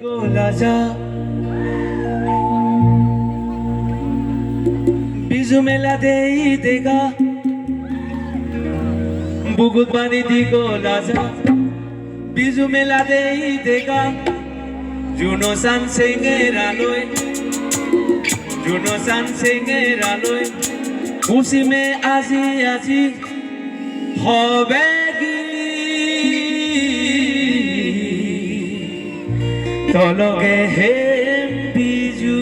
Golaja Bizu mela dei dega Bugut bani di golaja Bizu mela dei dega Juno san sengeraloi Juno san sengeraloi Musime azi azi Hobe তলগে হে বিজু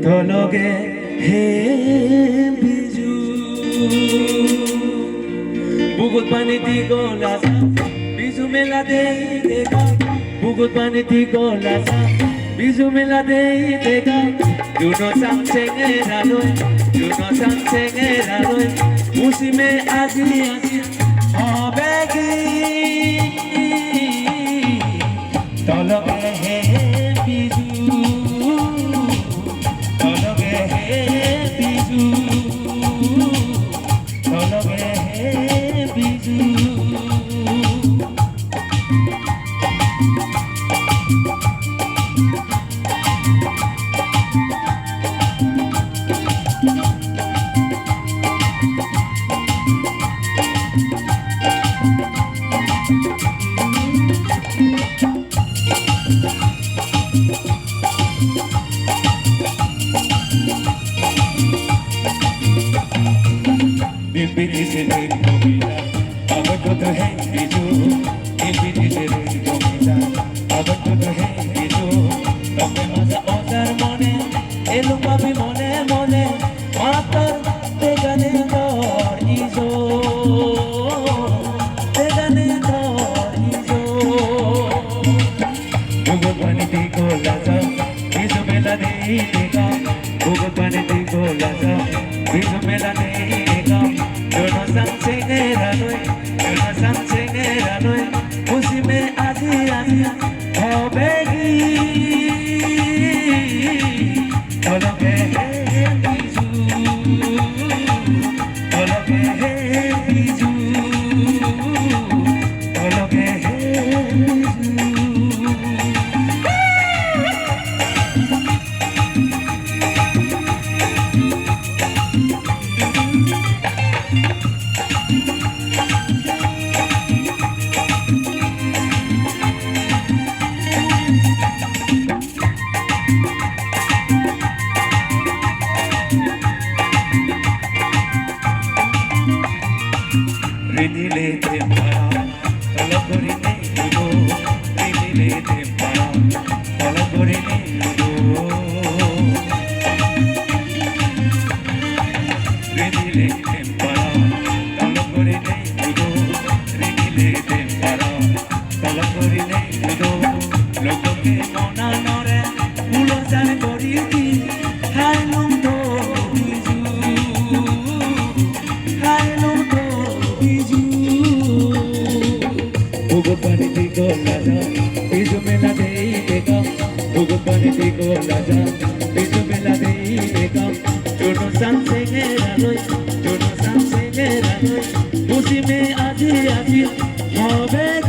তলগে হে বিজু বুকুত পানি দি গলা বিজু মেলা দেই দেখা বুকুত পানি দি গলা বিজু মেলা দেই দেখা জুনো সামসেঙে রালই জুনো সামসেঙে রালই মুসিমে আজি আজি হবে কি তলগে হে বিজু তলগে হে বিজু তলগে হে Biju Bimbidi se red comida, agar todo है Biju बिmbidi se red comida, agar todo है बिजू तबे मजा ओजार मने एलुम बाबी मने मने मातर तेगाने दर इजो तेगाने दर इजो बुगुत पानी दी गोलाजा बिजू मेला नहीं देगा बुगुत पानी दी गोलाजा बिजू मेला नहीं देगा Juno sansengeraloi, Juno sansengeraloi, musime aji aji hobegi, tologe he biju, tologe he biju, tologe he biju. Ridile tempara, talagorine ludo. Ridile tempara, talagorine ludo. Ridile tempara, talagorine ludo. Ridile tempara, talagorine ludo. Loco que mona nore, ulo sale coriti, hai non to bizu, hai non to. Bugut pani di golaja, bizu mela dei dega. Bugut pani di golaja, bizu mela dei dega. Juno sansengeraloi, Juno sansengeraloi, musime aji aji hobe.